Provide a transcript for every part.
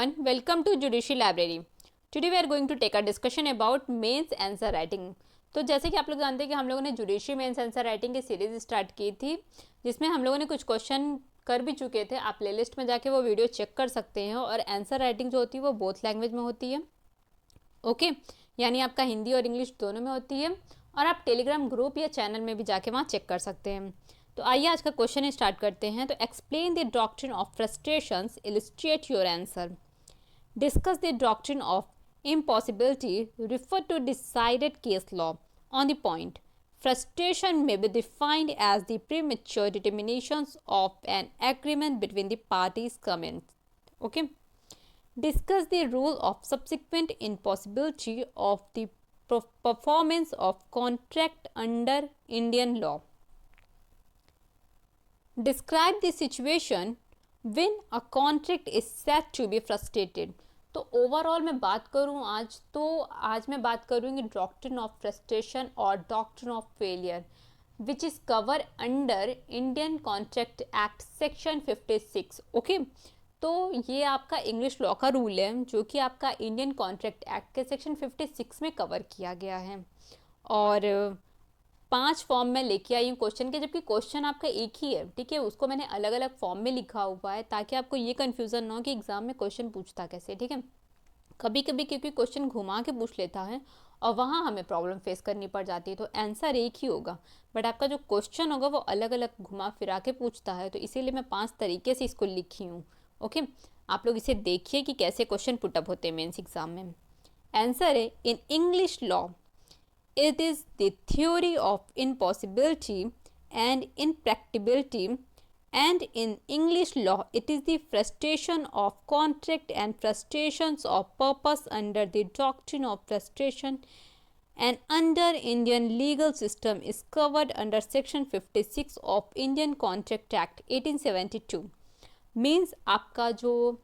everyone, welcome to Judicial Library. Today we are going to take a discussion about mains answer writing. तो जैसे कि आप लोग जानते हैं कि हम लोगों ने जुडिशरी मेंस आंसर राइटिंग की सीरीज स्टार्ट की थी, जिसमें हम लोगों ने कुछ क्वेश्चन कर भी चुके थे. आप प्लेलिस्ट में जाके वो वीडियो चेक कर सकते हैं. और आंसर राइटिंग जो होती है वो बोथ लैंग्वेज में होती है. ओके, यानी आपका हिंदी और इंग्लिश दोनों में होती है. और आप टेलीग्राम ग्रुप या चैनल में भी जाके वहाँ चेक कर सकते हैं. तो आइए आज का क्वेश्चन स्टार्ट करते हैं. तो explain the doctrine of frustrations, illustrate your answer. Discuss the doctrine of impossibility, refer to decided case law. On the point, frustration may be defined as the premature determinations of an agreement between the parties comments. Okay. Discuss the rule of subsequent impossibility of the performance of contract under Indian law. Describe the situation when a contract is said to be frustrated. तो overall मैं बात करूं आज मैं बात करूंगी doctrine of frustration और doctrine of failure which is cover under Indian contract act section 56. Okay, तो ये आपका इंग्लिश लॉ का रूल है जो कि आपका इंडियन कॉन्ट्रैक्ट एक्ट के सेक्शन 56 में कवर किया गया है. और 5 फॉर्म में लेके आई हूँ क्वेश्चन के, जबकि क्वेश्चन आपका एक ही है. ठीक है, उसको मैंने अलग अलग फॉर्म में लिखा हुआ है ताकि आपको ये कन्फ्यूज़न ना हो कि एग्जाम में क्वेश्चन पूछता कैसे. ठीक है, कभी कभी क्योंकि क्वेश्चन घुमा के पूछ लेता है और वहाँ हमें प्रॉब्लम फेस करनी पड़ जाती है. तो आंसर एक ही होगा बट आपका जो क्वेश्चन होगा वो अलग अलग घुमा फिरा के पूछता है. तो इसीलिए मैं 5 तरीके से इसको लिखी हूँ. ओके, आप लोग इसे देखिए कि कैसे क्वेश्चन पुटअप होते हैं मेंस एग्जाम में. आंसर है in English law it is the theory of impossibility and impracticability, and in English law it is the frustration of contract and frustrations of purpose under the doctrine of frustration, and under Indian legal system is covered under section 56 of Indian Contract Act 1872. Means आपका जो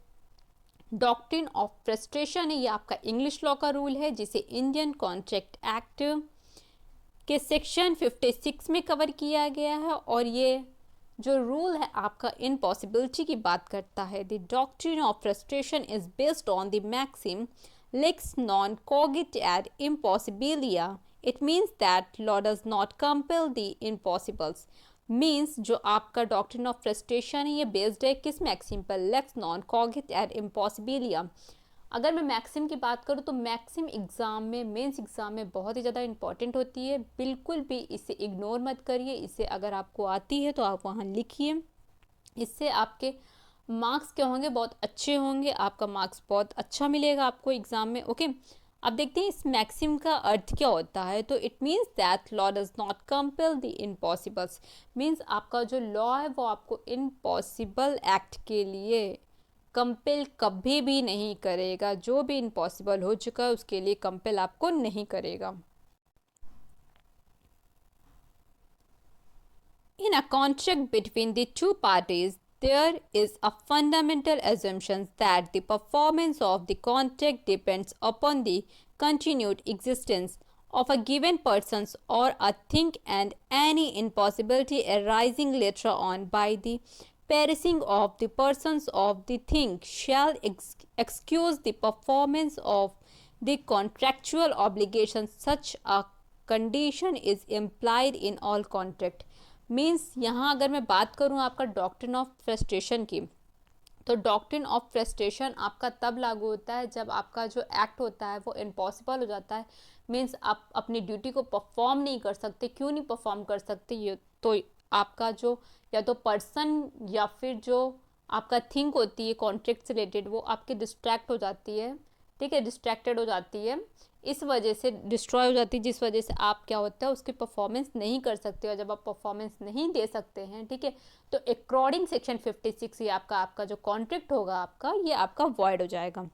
doctrine of frustration है ये आपका English law का rule है जिसे Indian contract act के section 56 में कवर किया गया है. और ये जो रूल है आपका इम्पॉसिबिलिटी की बात करता है. The doctrine of frustration is based on the maxim lex non cogit ad impossibilia. It means that law does not compel the impossibles. Means जो आपका डॉक्ट्रिन ऑफ फ्रस्ट्रेशन है ये बेस्ड है किस मैक्सिम पर, लेक्स नॉन कॉगिट एड इम्पॉसिबिलिया. अगर मैं maxim की बात करूँ तो मैक्सिम एग्ज़ाम में मेंस एग्ज़ाम में बहुत ही ज़्यादा इंपॉर्टेंट होती है. बिल्कुल भी इसे इग्नोर मत करिए. इसे अगर आपको आती है तो आप वहाँ लिखिए. इससे आपके मार्क्स क्या होंगे, बहुत अच्छे होंगे. आपका मार्क्स बहुत अच्छा मिलेगा आपको एग्ज़ाम में. ओके, अब देखते हैं इस मैक्सिम का अर्थ क्या होता है. तो it means that law does not compel the impossibles. Means आपका जो लॉ है वो आपको इम्पॉसिबल एक्ट के लिए कंपेल कभी भी नहीं करेगा. जो भी इम्पॉसिबल हो चुका है उसके लिए कंपेल आपको नहीं करेगा. In a contract between the two parties there is a fundamental assumption that the performance of the contract depends upon the continued existence of a given person or a thing, and any impossibility arising later on by the perishing of the persons of the thing shall excuse the performance of the contractual obligations. Such a condition is implied in all contract. Means यहाँ अगर मैं बात करूँ आपका doctrine of frustration की, तो doctrine of frustration आपका तब लागू होता है जब आपका जो एक्ट होता है वो इम्पॉसिबल हो जाता है. मीन्स आप अपनी ड्यूटी को परफॉर्म नहीं कर सकते. क्यों नहीं परफॉर्म कर सकते, ये तो आपका जो या तो पर्सन या फिर जो आपका थिंक होती है कॉन्ट्रैक्ट से रिलेटेड वो आपकी डिस्ट्रैक्ट हो जाती है. ठीक है, डिस्ट्रैक्टेड हो जाती है, इस वजह से डिस्ट्रॉय हो जाती है, जिस वजह से आप क्या होता है उसकी परफॉर्मेंस नहीं कर सकते. और जब आप परफॉर्मेंस नहीं दे सकते हैं, ठीक है, तो अकॉर्डिंग सेक्शन 56 ये आपका जो कॉन्ट्रैक्ट होगा आपका ये आपका वॉइड हो जाएगा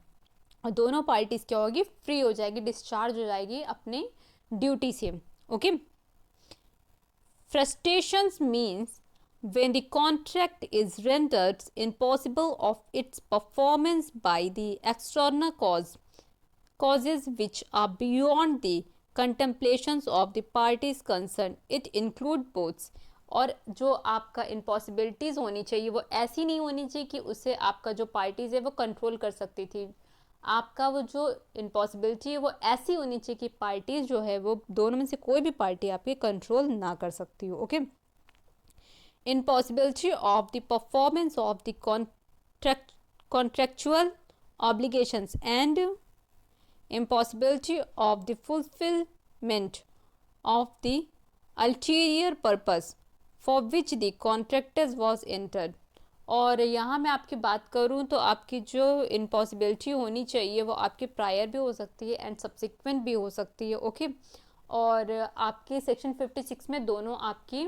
और दोनों पार्टीज क्या होगी, फ्री हो जाएगी, डिस्चार्ज हो जाएगी अपने ड्यूटी से. Okay, frustrations means when the contract is rendered impossible of its performance by the external causes which are beyond the contemplations of the parties concerned. It includes both और जो आपका इम्पॉसिबिलिटीज़ होनी चाहिए वो ऐसी नहीं होनी चाहिए कि उससे आपका जो पार्टीज़ है वो कंट्रोल कर सकती थी। आपका वो जो इम्पॉसिबिलिटी है वो ऐसी होनी चाहिए कि पार्टीज़ जो है वो दोनों में से कोई भी पार्टी आपके कंट्रोल ना कर सकती हो। Okay, impossibility of the performance of the contractual obligations and impossibility of the fulfillment of the ulterior purpose for which the contractors was entered। और यहाँ मैं आपकी बात करूँ तो आपकी जो इम्पॉसिबिलिटी होनी चाहिए वो आपकी प्रायर भी हो सकती है एंड सब्सिक्वेंट भी हो सकती है। ओके, और आपके सेक्शन 56 में दोनों आपकी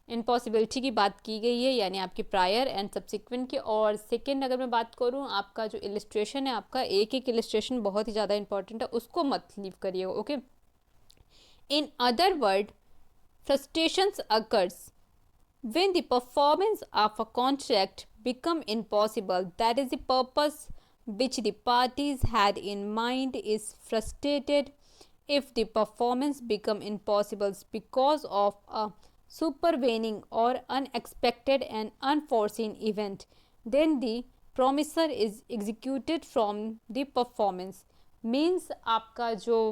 इम्पॉसिबिलिटी की बात की गई है, यानी आपकी प्रायर एंड सब्सिक्वेंट की। और सेकेंड अगर मैं बात करूँ, आपका जो इलिस्ट्रेशन है, आपका एक एक इलिस्ट्रेशन बहुत ही ज़्यादा इंपॉर्टेंट है, उसको मत लीव करिएगा। Okay, in other word frustrations occurs when the performance of a contract become impossible, that is the purpose which the parties had in mind is frustrated. If the performance become impossible because of a supervening or unexpected and unforeseen event, then the promisor is executed from the performance। means आपका जो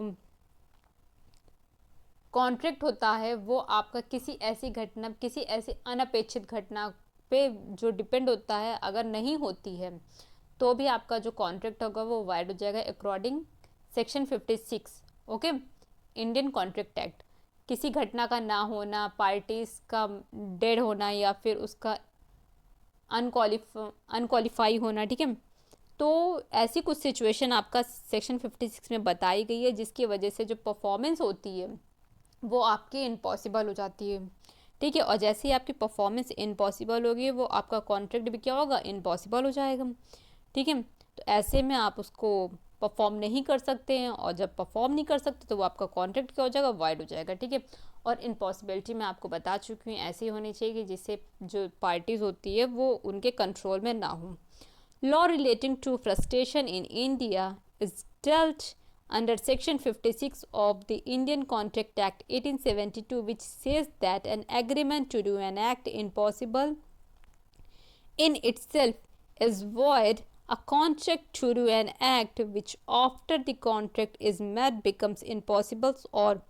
contract होता है वो आपका किसी ऐसी घटना, किसी ऐसी अनपेक्षित घटना पे जो डिपेंड होता है, अगर नहीं होती है तो भी आपका जो कॉन्ट्रैक्ट होगा वो वाइड हो जाएगा according section 56। Okay, Indian contract act. किसी घटना का ना होना, पार्टीज का डेड होना या फिर उसका अनक्वालिफाई होना, ठीक है, तो ऐसी कुछ सिचुएशन आपका सेक्शन 56 में बताई गई है जिसकी वजह से जो परफॉर्मेंस होती है वो आपकी इम्पॉसिबल हो जाती है। ठीक है, और जैसे ही आपकी परफॉर्मेंस इम्पॉसिबल होगी वो आपका कॉन्ट्रैक्ट भी क्या होगा, इम्पॉसिबल हो जाएगा। ठीक है, तो ऐसे में आप उसको परफॉर्म नहीं कर सकते हैं, और जब परफॉर्म नहीं कर सकते तो वो आपका कॉन्ट्रैक्ट क्या हो जाएगा, वाइड हो जाएगा। ठीक है, और इम्पॉसिबिलिटी मैं आपको बता चुकी हूँ ऐसी होनी चाहिए कि जिससे जो पार्टीज़ होती है वो उनके कंट्रोल में ना हो। Law relating to frustration in India is dealt under section 56 of the Indian Contract Act 1872, which says that an agreement to do an act impossible in itself is void. A contract to do an act which after the contract is met becomes impossible or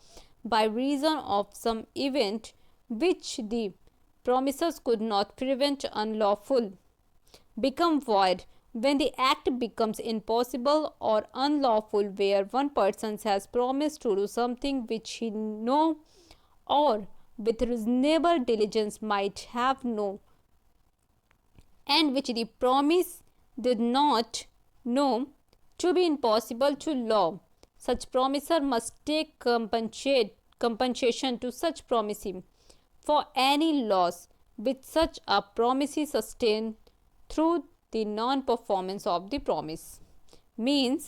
by reason of some event which the promisers could not prevent unlawful become void when the act becomes impossible or unlawful where one person has promised to do something which he know or with reasonable diligence might have known and which the promise did not know to be impossible to law. Such promiser must take compensation to such promisee for any loss which such a promisee sustained through the non-performance of the promise। means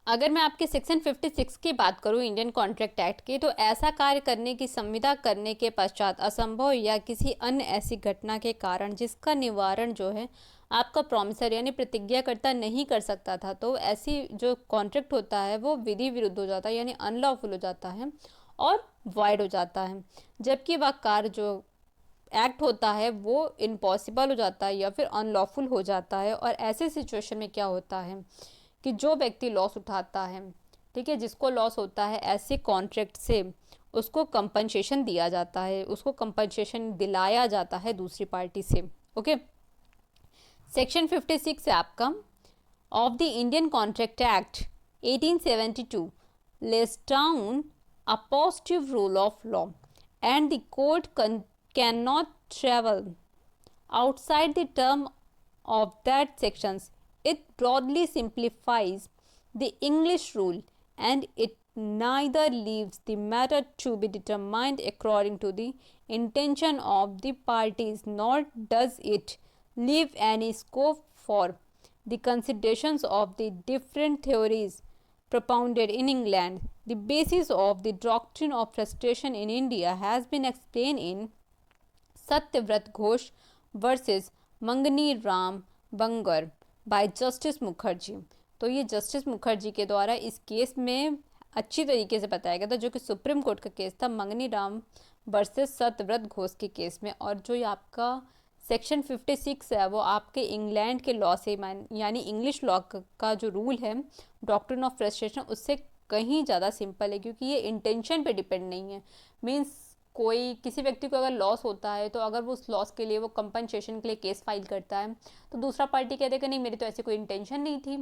अगर मैं आपके section 56 की बात करूं Indian contract act की, तो ऐसा कार्य करने की संविदा करने के पश्चात असंभव या किसी अन्य ऐसी घटना के कारण जिसका निवारण जो है आपका प्रॉमिसर यानी प्रतिज्ञाकर्ता नहीं कर सकता था, तो ऐसी जो कॉन्ट्रैक्ट होता है वो विधि विरुद्ध हो जाता है, यानी अनलॉफुल हो जाता है और वाइड हो जाता है। जबकि वह कार्य जो एक्ट होता है वो इम्पॉसिबल हो जाता है या फिर अनलॉफुल हो जाता है। और ऐसे सिचुएशन में क्या होता है कि जो व्यक्ति लॉस उठाता है, ठीक है, जिसको लॉस होता है ऐसे कॉन्ट्रैक्ट से, उसको कंपनसेशन दिया जाता है, उसको कंपनसेशन दिलाया जाता है दूसरी पार्टी से। ओके, सेक्शन 56 है आपका of the Indian contract act 1872 less down a positive rule of law and the court cannot travel outside the term of that sections. It broadly simplifies the English rule and it neither leaves the matter to be determined according to the intention of the parties nor does it leave any scope for the considerations of the different theories propounded in England. The basis of the doctrine of frustration in India has been explained in Satyabrata Ghosh versus Mangni Ram Bangur by justice Mukherjee. तो ये justice Mukherjee के द्वारा इस case में अच्छी तरीके से बताया गया था, जो कि सुप्रीम कोर्ट का केस था मंगनी राम वर्सेस सत्यव्रत घोष के केस में। और जो ये आपका सेक्शन 56 है वो आपके इंग्लैंड के लॉ से यानी इंग्लिश लॉ का जो रूल है डॉक्ट्रिन ऑफ फ्रस्ट्रेशन उससे कहीं ज़्यादा सिंपल है, क्योंकि ये इंटेंशन पे डिपेंड नहीं है। मीन्स कोई किसी व्यक्ति को अगर लॉस होता है तो अगर वो उस लॉस के लिए वो कंपनसेशन के लिए केस फाइल करता है तो दूसरा पार्टी कहते कि नहीं मेरी तो ऐसी कोई इंटेंशन नहीं थी,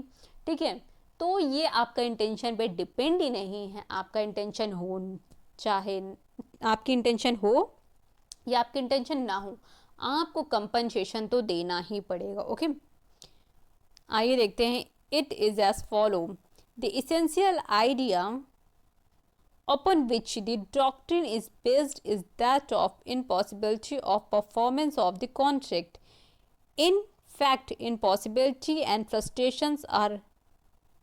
ठीक है। तो ये आपका इंटेंशन पे डिपेंड ही नहीं है। आपका इंटेंशन हो, चाहे आपकी इंटेंशन हो या आपकी इंटेंशन ना हो, आपको कंपनसेशन तो देना ही पड़ेगा। ओके, आइए देखते हैं। It is as follow, the essential idea upon which the doctrine is based is that of impossibility of performance of the contract. In fact, impossibility and frustrations are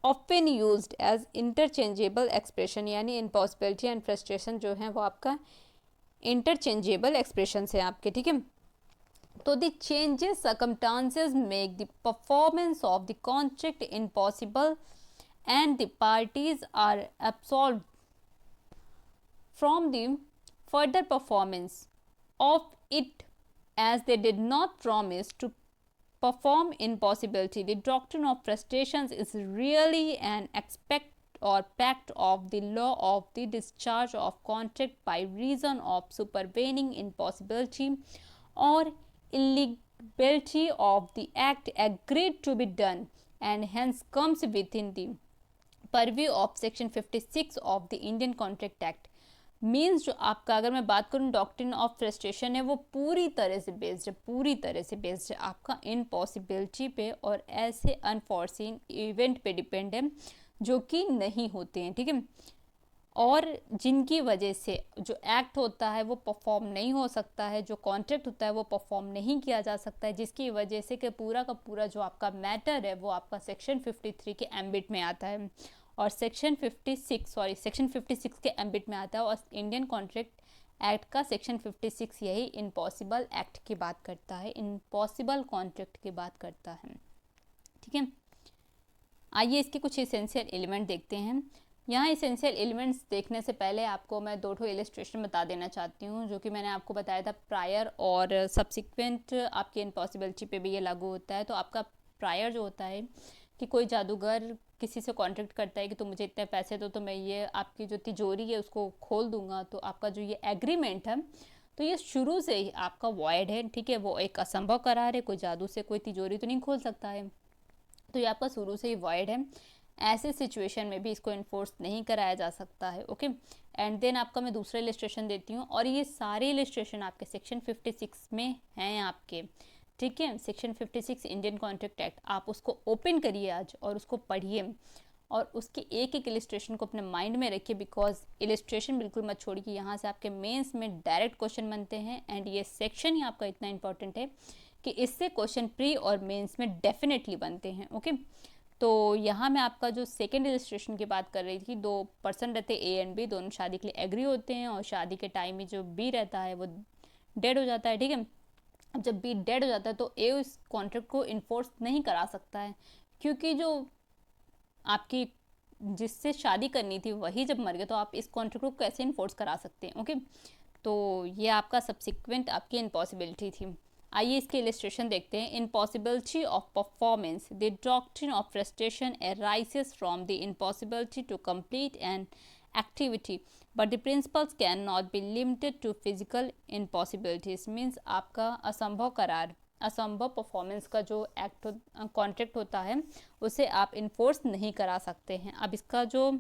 often used as interchangeable expression, यानी impossibility and frustration जो है वो आपका interchangeable expressions है आपके, ठीक है। तो the changes circumstances make the performance of the contract impossible and the parties are absolved from the further performance of it as they did not promise to perform impossibility. The doctrine of frustrations is really an aspect or pact of the law of the discharge of contract by reason of supervening impossibility or illegality of the act agreed to be done, and hence comes within the purview of section 56 of the Indian Contract Act. Means जो आपका, अगर मैं बात करूँ doctrine of frustration है वो पूरी तरह से बेस्ड है, पूरी तरह से बेस्ड है आपका इम्पॉसिबिलिटी पे और ऐसे अनफॉर्सीन इवेंट पे डिपेंड है जो कि नहीं होते हैं, ठीक है। और जिनकी वजह से जो एक्ट होता है वो परफॉर्म नहीं हो सकता है, जो कॉन्ट्रैक्ट होता है वो परफॉर्म नहीं किया जा सकता है, जिसकी वजह से कि पूरा का पूरा जो आपका मैटर है वो आपका सेक्शन 53 के एम्बिट में आता है और सेक्शन 56 के एम्बिट में आता है। और इंडियन कॉन्ट्रैक्ट एक्ट का सेक्शन 56 यही इम्पॉसिबल एक्ट की बात करता है, इम्पॉसिबल कॉन्ट्रैक्ट की बात करता है, ठीक है। आइए इसके कुछ इसेंशियल एलिमेंट देखते हैं। यहाँ इसेंशियल एलिमेंट्स देखने से पहले आपको मैं दो इलस्ट्रेशन बता देना चाहती हूँ, जो कि मैंने आपको बताया था प्रायर और सब्सिक्वेंट आपकी इम्पॉसिबिलिटी पे भी ये लागू होता है। तो आपका प्रायर जो होता है कि कोई जादूगर किसी से कॉन्ट्रैक्ट करता है कि तुम मुझे इतने पैसे दो तो मैं ये आपकी जो तिजोरी है उसको खोल दूंगा, तो आपका जो ये एग्रीमेंट है तो ये शुरू से ही आपका वॉइड है, ठीक है। वो एक असंभव करार है, कोई जादू से कोई तिजोरी तो नहीं खोल सकता है, तो ये आपका शुरू से ही वॉइड है। ऐसे सिचुएशन में भी इसको इन्फोर्स नहीं कराया जा सकता है, ओके। एंड देन आपका मैं दूसरा इलस्ट्रेशन देती हूँ और ये सारे इलस्ट्रेशन आपके सेक्शन 56 में हैं आपके, ठीक है। सेक्शन 56 इंडियन कॉन्ट्रैक्ट एक्ट, आप उसको ओपन करिए आज और उसको पढ़िए और उसके एक एक इलस्ट्रेशन को अपने माइंड में रखिए, बिकॉज इलस्ट्रेशन बिल्कुल मत छोड़िए, यहाँ से आपके मेंस में डायरेक्ट क्वेश्चन बनते हैं। एंड ये सेक्शन ही आपका इतना इंपॉर्टेंट है कि इससे क्वेश्चन प्री और मेंस में डेफिनेटली बनते हैं, ओके। तो यहाँ मैं आपका जो सेकेंड इलस्ट्रेशन की बात कर रही थी, 2 पर्सन रहते हैं ए एंड बी, दोनों शादी के लिए एग्री होते हैं और शादी के टाइम में जो बी रहता है वो डेड हो जाता है, ठीक है। अब जब बी डेड हो जाता है तो ए उस कॉन्ट्रैक्ट को इन्फोर्स नहीं करा सकता है, क्योंकि जो आपकी जिससे शादी करनी थी वही जब मर गया तो आप इस कॉन्ट्रैक्ट को कैसे इन्फोर्स करा सकते हैं, ओके। तो ये आपका सब्सिक्वेंट आपकी इम्पॉसिबिलिटी थी। आइए इसके इलस्ट्रेशन देखते हैं। Impossibility of performance, the doctrine of frustration arises from the impossibility to complete an activity but the principles can not be limited to physical impossibilities. Means आपका असंभव करार, असंभव परफॉर्मेंस का जो एक्ट कॉन्ट्रैक्ट होता है उसे आप इन्फोर्स नहीं करा सकते हैं। अब इसका जो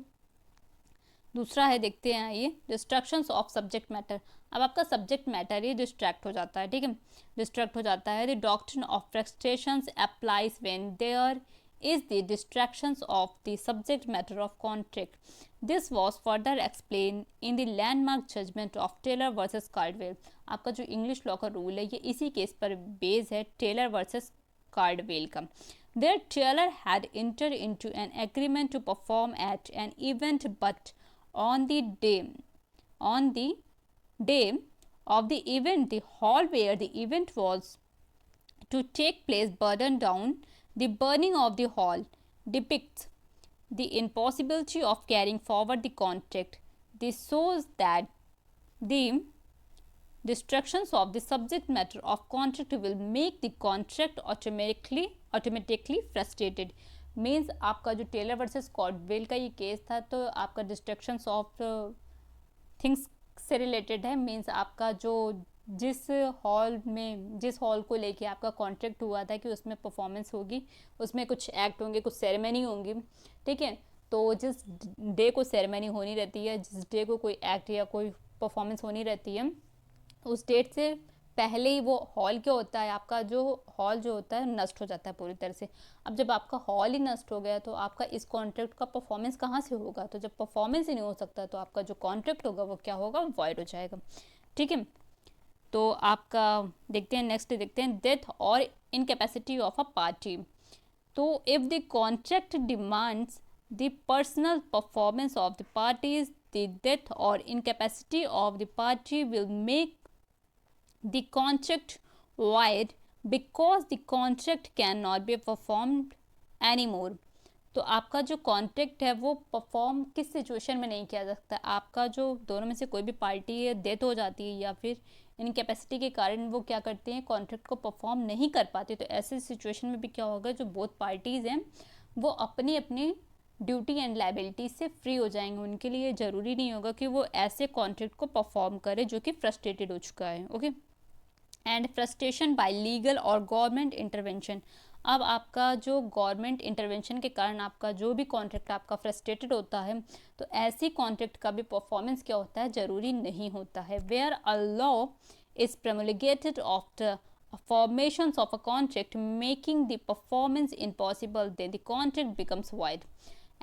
दूसरा है देखते हैं, ये डिस्ट्रैक्शंस ऑफ सब्जेक्ट मैटर। अब आपका सब्जेक्ट मैटर ही डिस्ट्रैक्ट हो जाता है, ठीक है, डिस्ट्रैक्ट हो जाता है। The doctrine of frustrations applies when there is the distractions of the subject matter of contract. This was further explained in the landmark judgment of Taylor versus Caldwell. आपका जो इंग्लिश लॉ का rule है ये इसी case पर base है, Taylor versus Caudwell का। There Taylor had entered into an agreement to perform at an event, but on the day of the event, the hall where the event was to take place burned down. The burning of the hall depicts the impossibility of carrying forward the contract. This shows that the destructions of the subject matter of contract will make the contract automatically frustrated. Means आपका जो Taylor versus कॉटवेल का ये case था, तो आपका destructions of things से related है. Means आपका जो जिस हॉल को लेके आपका कॉन्ट्रैक्ट हुआ था कि उसमें परफॉर्मेंस होगी, उसमें कुछ एक्ट होंगे, कुछ सेरेमनी होंगी, ठीक है. तो जिस डे को सेरेमनी होनी रहती है, जिस डे को कोई एक्ट या कोई परफॉर्मेंस होनी रहती है, उस डेट से पहले ही वो हॉल क्या होता है, आपका जो हॉल जो होता है नष्ट हो जाता है पूरी तरह से. अब जब आपका हॉल ही नष्ट हो गया तो आपका इस कॉन्ट्रैक्ट का परफॉर्मेंस कहाँ से होगा. तो जब परफॉर्मेंस ही नहीं हो सकता तो आपका जो कॉन्ट्रैक्ट होगा वो क्या होगा, वॉइड हो जाएगा. ठीक है. तो आपका देखते हैं, नेक्स्ट देखते हैं, डेथ और इनकैपेसिटी ऑफ अ पार्टी. तो if the contract demands the personal performance of the parties, the death और incapacity of the party will make the contract void because the contract cannot be performed anymore. तो आपका जो contract है वो perform किस situation में नहीं किया जा सकता. आपका जो दोनों में से कोई भी पार्टी है डेथ हो जाती है या फिर इनकैपेसिटी के कारण वो क्या करते हैं, कॉन्ट्रैक्ट को परफॉर्म नहीं कर पाते. तो ऐसे सिचुएशन में भी क्या होगा, जो बोथ पार्टीज़ हैं वो अपनी अपनी ड्यूटी एंड लाइबिलिटी से फ्री हो जाएंगे. उनके लिए ज़रूरी नहीं होगा कि वो ऐसे कॉन्ट्रैक्ट को परफॉर्म करे जो कि फ्रस्ट्रेटेड हो चुका है. Okay. And frustration bye legal और गवर्नमेंट इंटरवेंशन. अब आपका जो गवर्नमेंट इंटरवेंशन के कारण आपका जो भी कॉन्ट्रैक्ट आपका फ्रस्ट्रेटेड होता है, तो ऐसी कॉन्ट्रैक्ट का भी परफॉर्मेंस क्या होता है, ज़रूरी नहीं होता है. Where a law is promulgated after formations of a contract making the performance impossible, then the contract becomes void.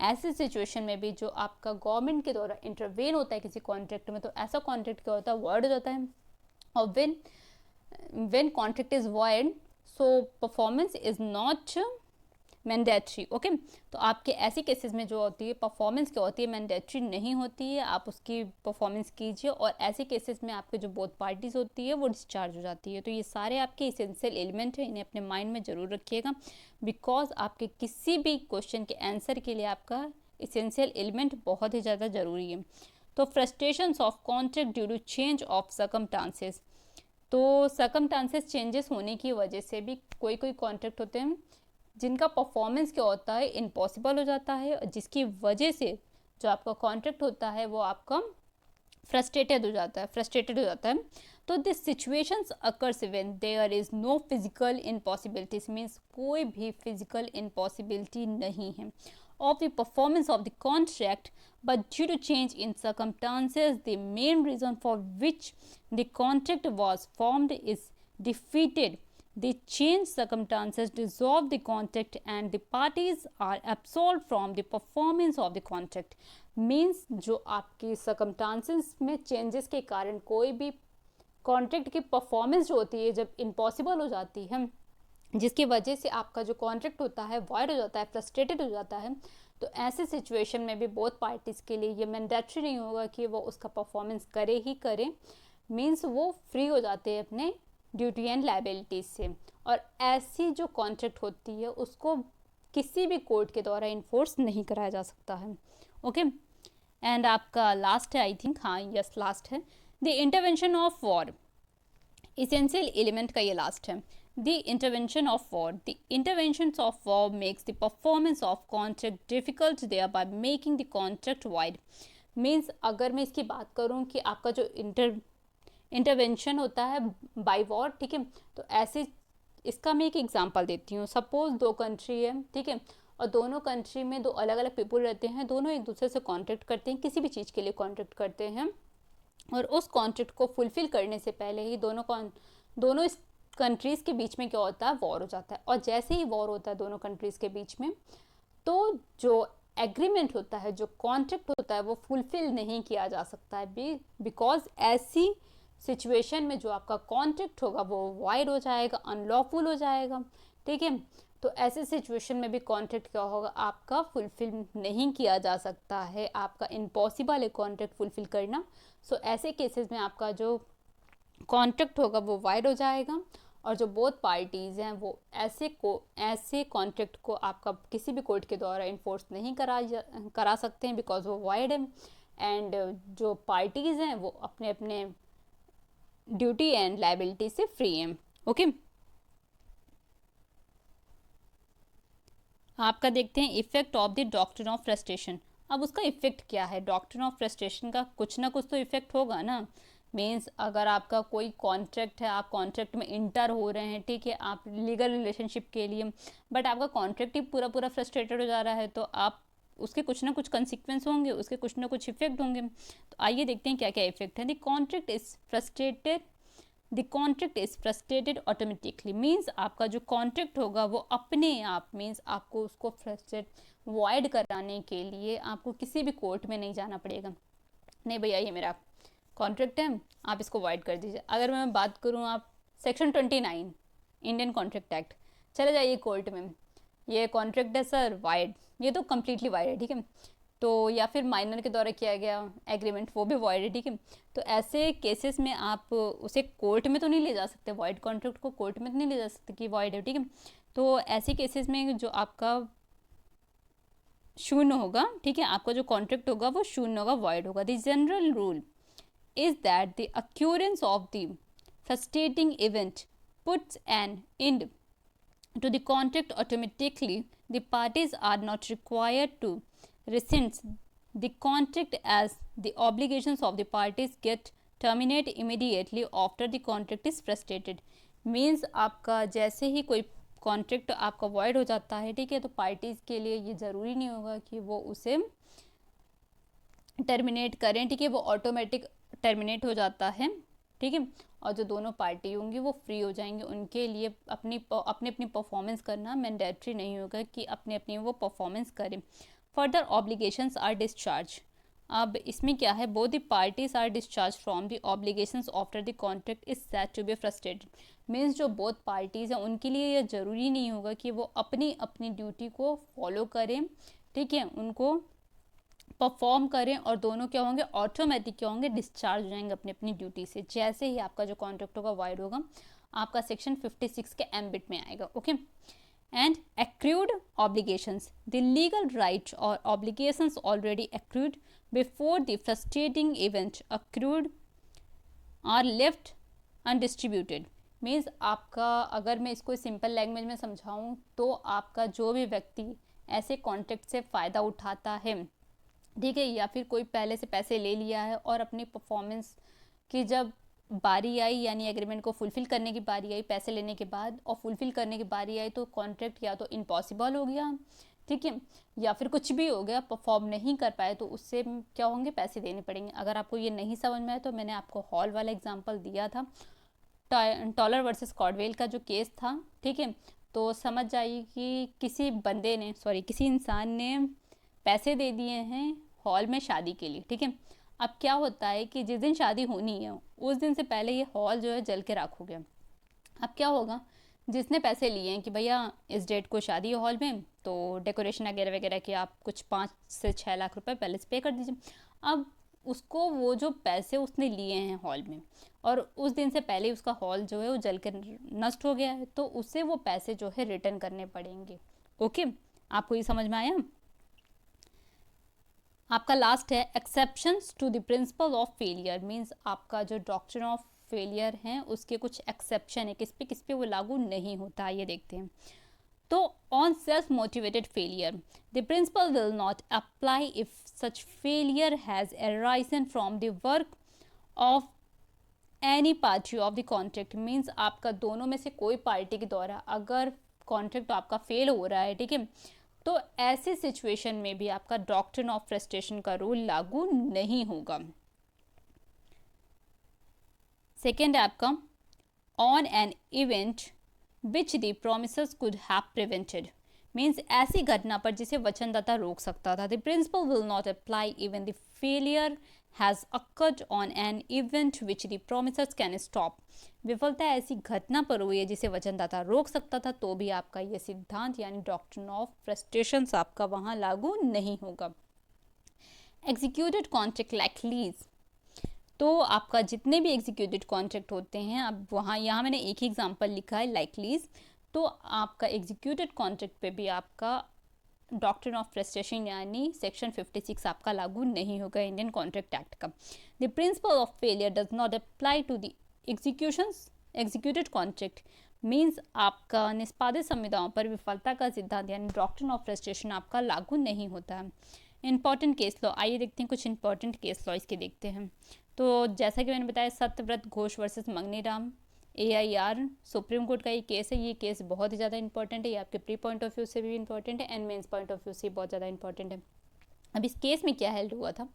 ऐसे सिचुएशन में भी जो आपका गवर्नमेंट के द्वारा इंटरवेन होता है किसी कॉन्ट्रैक्ट में, तो ऐसा कॉन्ट्रैक्ट क्या होता है, वर्ड हो जाता है. और when contract is void, so performance is not mandatory. Okay. तो आपके ऐसे केसेस में जो होती है परफॉर्मेंस क्या होती है, मैंडेटरी नहीं होती है, आप उसकी परफॉर्मेंस कीजिए. और ऐसे केसेस में आपके जो बोथ पार्टीज होती है वो डिस्चार्ज हो जाती है. तो ये सारे आपके इसेंशियल एलिमेंट हैं, इन्हें अपने माइंड में ज़रूर रखिएगा, बिकॉज आपके किसी भी क्वेश्चन के आंसर के लिए आपका इसेंशियल एलिमेंट बहुत ही ज़्यादा ज़रूरी है. तो frustrations of contract due to change of circumstances. तो सर्कमस्टांसेस चेंजेस होने की वजह से भी कोई कॉन्ट्रैक्ट होते हैं जिनका परफॉर्मेंस क्या होता है, इम्पॉसिबल हो जाता है, जिसकी वजह से जो आपका कॉन्ट्रैक्ट होता है वो आपका फ्रस्ट्रेटेड हो जाता है. तो this situations occurs when there is no physical impossibilities. Means कोई भी फिजिकल इम्पॉसिबिलिटी नहीं है of the performance of the contract, but due to change in circumstances, the main reason for which the contract was formed is defeated. The changed circumstances dissolve the contract and the parties are absolved from the performance of the contract. Means जो आपकी circumstances में changes के कारण कोई भी contract की performance जो होती है जब impossible हो जाती है, जिसकी वजह से आपका जो कॉन्ट्रैक्ट होता है वॉइड हो जाता है, फ्रस्ट्रेटेड हो जाता है, तो ऐसे सिचुएशन में भी बोथ पार्टीज़ के लिए ये मैंडेटरी नहीं होगा कि वो उसका परफॉर्मेंस करे ही करे. मीन्स वो फ्री हो जाते हैं अपने ड्यूटी एंड लाइबिलिटीज से. और ऐसी जो कॉन्ट्रैक्ट होती है उसको किसी भी कोर्ट के द्वारा इन्फोर्स नहीं कराया जा सकता है. ओके. एंड आपका लास्ट है, आई थिंक, हाँ यस लास्ट है, the intervention of war. Essential element का ये लास्ट है. The intervention of war. The interventions of war makes the performance of contract difficult, thereby making the contract void. Means अगर मैं इसकी बात करूँ कि आपका जो इंटरवेंशन होता है बाय वॉर, ठीक है, तो ऐसे इसका मैं एक एग्जांपल देती हूँ. सपोज दो कंट्री है, ठीक है, और दोनों कंट्री में दो अलग अलग पीपल रहते हैं, दोनों एक दूसरे से कॉन्ट्रैक्ट करते हैं, किसी भी चीज़ के लिए कॉन्ट्रैक्ट करते हैं, और उस कॉन्ट्रैक्ट को फुलफिल करने से पहले ही दोनों इस कंट्रीज़ के बीच में क्या होता है, वॉर हो जाता है. और जैसे ही वॉर होता है दोनों कंट्रीज़ के बीच में, तो जो एग्रीमेंट होता है, जो कॉन्ट्रैक्ट होता है, वो फुलफिल नहीं किया जा सकता है. बिकॉज ऐसी सिचुएशन में जो आपका कॉन्ट्रैक्ट होगा वो वाइड हो जाएगा, अनलॉफुल हो जाएगा. ठीक है. तो ऐसे सिचुएशन में भी कॉन्ट्रैक्ट क्या होगा, आपका फुलफिल नहीं किया जा सकता है, आपका इम्पॉसिबल है कॉन्ट्रैक्ट फुलफिल करना. सो ऐसे केसेस में आपका जो कॉन्ट्रैक्ट होगा वो वाइड हो जाएगा और जो बोथ पार्टीज़ हैं वो ऐसे कॉन्ट्रैक्ट को आपका किसी भी कोर्ट के द्वारा इन्फोर्स नहीं करा सकते हैं, बिकॉज वो वाइड है। एंड जो पार्टीज़ हैं वो अपने अपने ड्यूटी एंड लाइबिलिटी से फ्री हैं। ओके, आपका देखते हैं effect of the doctrine of frustration. अब उसका इफेक्ट क्या है? डॉक्ट्रिन ऑफ फ्रस्ट्रेशन का कुछ ना कुछ तो इफेक्ट होगा ना। मीन्स अगर आपका कोई कॉन्ट्रैक्ट है, आप कॉन्ट्रैक्ट में इंटर हो रहे हैं, ठीक है, आप लीगल रिलेशनशिप के लिए, बट आपका कॉन्ट्रैक्ट ही पूरा पूरा फ्रस्ट्रेटेड हो जा रहा है, तो आप उसके कुछ ना कुछ कंसिक्वेंस होंगे, उसके कुछ ना कुछ इफेक्ट होंगे। तो आइए देखते हैं क्या क्या इफेक्ट है। The contract is frustrated, the contract is frustrated automatically. Means आपका जो कॉन्ट्रैक्ट होगा वो अपने आप, मीन्स आपको उसको फ्रस्ट्रेट वॉइड कराने के लिए आपको किसी भी कोर्ट में नहीं जाना पड़ेगा। नहीं भैया ये मेरा कॉन्ट्रैक्ट है, आप इसको वॉइड कर दीजिए। अगर मैं बात करूँ, आप सेक्शन 29 इंडियन कॉन्ट्रैक्ट एक्ट, चले जाइए कोर्ट में, ये कॉन्ट्रैक्ट है सर वाइड, ये तो कम्प्लीटली वाइड है, ठीक है, तो या फिर माइनर के द्वारा किया गया एग्रीमेंट वो भी वॉइड है, ठीक है। तो ऐसे केसेस में आप उसे कोर्ट में तो नहीं ले जा सकते, वॉइड कॉन्ट्रैक्ट को कोर्ट में तो नहीं ले जा सकते कि वॉइड है, ठीक है। तो ऐसे केसेस में जो आपका शून्य होगा, ठीक है, आपका जो कॉन्ट्रैक्ट होगा वो शून्य होगा, वॉइड होगा। The general rule is that the occurrence of the frustrating event puts an end to the contract automatically. The parties are not required to rescind the contract as the obligations of the parties get terminate immediately after the contract is frustrated. Means आपका जैसे ही कोई contract आपका void हो जाता है, ठीक है, तो पार्टीज़ के लिए ये ज़रूरी नहीं होगा कि वो उसे टर्मिनेट करें, ठीक है, वो ऑटोमेटिक टर्मिनेट हो जाता है, ठीक है। और जो दोनों पार्टी होंगी वो फ्री हो जाएंगे, उनके लिए अपनी अपनी परफॉर्मेंस करना मैंडेटरी नहीं होगा कि अपने अपनी वो परफॉर्मेंस करें। Further obligations are discharge. अब इसमें क्या है, both the parties are discharge from the obligations after the contract is set to be frustrated. Means जो बोथ पार्टीज़ हैं उनके लिए ये ज़रूरी नहीं होगा कि वो अपनी अपनी ड्यूटी को फॉलो करें, ठीक है, उनको परफॉर्म करें, और दोनों क्या होंगे, ऑटोमेटिक क्या होंगे, डिस्चार्ज हो जाएंगे अपनी अपनी ड्यूटी से जैसे ही आपका जो कॉन्ट्रैक्ट होगा वाइड होगा, आपका सेक्शन 56 के एम्बिट में आएगा। Okay, and accrued obligations, the legal right और obligations already accrued before the frustrating event accrued are left undistributed. Means आपका, अगर मैं इसको सिंपल लैंग्वेज में समझाऊँ तो आपका जो भी व्यक्ति ऐसे कॉन्ट्रैक्ट से फ़ायदा उठाता है, ठीक है, या फिर कोई पहले से पैसे ले लिया है और अपनी परफॉर्मेंस की जब बारी आई, यानी एग्रीमेंट को फुलफ़िल करने की बारी आई पैसे लेने के बाद, और फुलफ़िल करने की बारी आई तो कॉन्ट्रैक्ट या तो इम्पॉसिबल हो गया, ठीक है, या फिर कुछ भी हो गया, परफॉर्म नहीं कर पाए, तो उससे क्या होंगे, पैसे देने पड़ेंगे। अगर आपको ये नहीं समझ में आए तो मैंने आपको हॉल वाला एग्जाम्पल दिया था, टॉलर वर्सेस कॉर्डवेल का जो केस था, ठीक है, तो समझ जाइए कि किसी इंसान ने पैसे दे दिए हैं हॉल में शादी के लिए, ठीक है। अब क्या होता है कि जिस दिन शादी होनी है उस दिन से पहले ये हॉल जो है जल के राख हो गया। अब क्या होगा, जिसने पैसे लिए हैं कि भैया इस डेट को शादी है हॉल में, तो डेकोरेशन वगैरह वगैरह के आप कुछ 5 से 6 लाख रुपए पहले से पे कर दीजिए। अब उसको वो जो पैसे उसने लिए हैं हॉल में, और उस दिन से पहले उसका हॉल जो है वो जल के नष्ट हो गया है, तो उसे वो पैसे जो है रिटर्न करने पड़ेंगे। ओके, आपको ये समझ में आया? आपका लास्ट है exceptions to the principle of failure. Means आपका जो डॉक्ट्रिन ऑफ फेलियर है उसके कुछ एक्सेप्शन है, किस पे वो लागू नहीं होता, ये देखते हैं। तो on self motivated failure the principle will not apply if such failure has arisen from the work of any party of the contract. Means आपका दोनों में से कोई पार्टी के द्वारा अगर कॉन्ट्रैक्ट आपका फेल हो रहा है, ठीक है, तो ऐसी सिचुएशन में भी आपका डॉक्ट्रिन ऑफ फ्रस्ट्रेशन का रूल लागू नहीं होगा। सेकेंड है आपका on an event which the promises could have prevented. Means ऐसी घटना पर जिसे वचनदाता रोक सकता था। The principle will not apply even the failure has occurred on an event which the promises can stop. विफलता ऐसी घटना पर हुई है जिसे वचनदाता रोक सकता था, तो भी आपका ये सिद्धांत यानी डॉक्ट्रिन ऑफ फ्रस्ट्रेशन आपका वहाँ लागू नहीं होगा। एग्जीक्यूटेड कॉन्ट्रैक्ट लाइक लीज तो आपका जितने भी एग्जीक्यूटेड कॉन्ट्रैक्ट होते हैं, अब वहाँ यहाँ मैंने एक ही एग्जांपल लिखा है लाइक लीज, तो आपका एग्जीक्यूटेड कॉन्ट्रैक्ट पे भी आपका डॉक्ट्रिन ऑफ फ्रस्ट्रेशन यानी सेक्शन 56 आपका लागू नहीं होगा इंडियन कॉन्ट्रैक्ट एक्ट का। The principle of failure does not apply to the executed contract means आपका निष्पादित संविदाओं पर विफलता का सिद्धांत यानी डॉक्ट्रिन ऑफ फ्रस्ट्रेशन आपका लागू नहीं होता है। इंपॉर्टेंट केस लॉ, आइए देखते हैं कुछ इंपॉर्टेंट केस लॉ इसके देखते हैं। तो जैसा कि मैंने बताया, Satyavrat Ghosh versus Mangniram AIR supreme court का ये केस है। ये केस बहुत ही ज़्यादा इंपॉर्टेंट है, ये आपके प्री पॉइंट ऑफ व्यू से भी इंपॉर्टेंट है and mains point of view से बहुत ज़्यादा इंपॉर्टेंट है। अब इस केस में क्या हेल्ड हुआ था?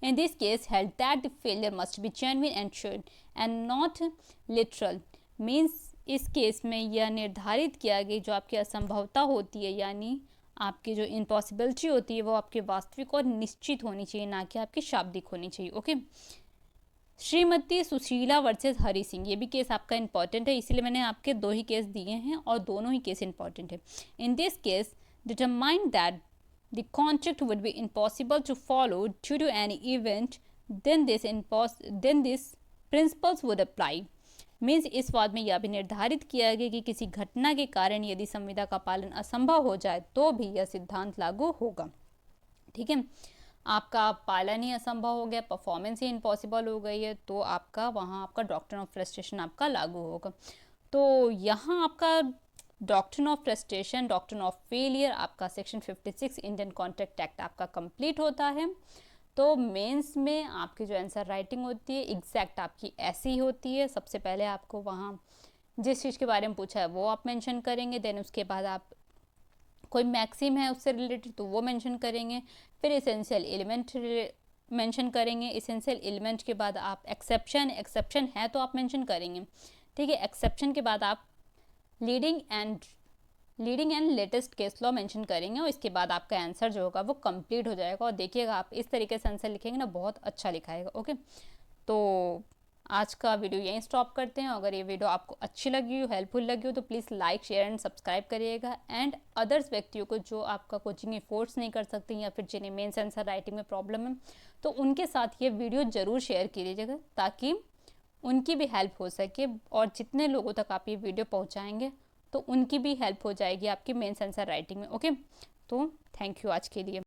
इन this case held that the failure must be genuine and sure and not literal. Means इस केस में यह निर्धारित किया गया जो आपकी असंभवता होती है यानी आपकी जो इम्पॉसिबिलिटी होती है वो आपकी वास्तविक और निश्चित होनी चाहिए, ना कि आपकी शाब्दिक होनी चाहिए। ओके। श्रीमती सुशीला वर्सेस हरि सिंह, ये भी केस आपका इंपॉर्टेंट है, इसीलिए मैंने आपके 2 ही केस दिए हैं और दोनों ही केस इंपॉर्टेंट है। In this case determine that the contract would be impossible to follow due to any event then this principles would apply. Means इस वाद में यह भी निर्धारित किया गया कि किसी घटना के कारण यदि संविदा का पालन असंभव हो जाए तो भी यह सिद्धांत लागू होगा। ठीक है, आपका पालन ही असंभव हो गया, परफॉर्मेंस ही इम्पॉसिबल हो गई है, तो आपका वहाँ आपका डॉक्ट्रिन ऑफ फ्रस्ट्रेशन आपका लागू होगा। तो यहाँ आपका doctrine of frustration, doctrine of failure आपका सेक्शन 56 इंडियन कॉन्ट्रैक्ट एक्ट आपका कंप्लीट होता है। तो मेंस में आपकी जो आंसर राइटिंग होती है एग्जैक्ट आपकी ऐसी होती है। सबसे पहले आपको वहाँ जिस चीज़ के बारे में पूछा है वो आप मेंशन करेंगे, देन उसके बाद आप कोई मैक्सिम है उससे रिलेटेड तो वो मेंशन करेंगे, फिर एसेंशियल एलिमेंट मेंशन करेंगे, एसेंशियल एलिमेंट के बाद आप एक्सेप्शन है तो आप मेंशन करेंगे। ठीक है, एक्सेप्शन के बाद आप leading and latest case law mention करेंगे और इसके बाद आपका आंसर जो होगा वो कंप्लीट हो जाएगा। और देखिएगा आप इस तरीके से आंसर लिखेंगे ना, बहुत अच्छा लिखाएगा। ओके, तो आज का वीडियो यहीं स्टॉप करते हैं। अगर ये वीडियो आपको अच्छी लगी हो, हेल्पफुल लगी हो तो please like share and subscribe करिएगा। एंड अदर्स व्यक्तियों को जो आपका कोचिंग अफोर्ड्स नहीं कर सकते या फिर जिन्हें मेंस आंसर राइटिंग में प्रॉब्लम है तो उनके साथ ये वीडियो ज़रूर शेयर कीजिएगा ताकि उनकी भी हेल्प हो सके। और जितने लोगों तक आप ये वीडियो पहुँचाएँगे तो उनकी भी हेल्प हो जाएगी आपकी मेंस आंसर राइटिंग में। ओके, तो थैंक यू आज के लिए।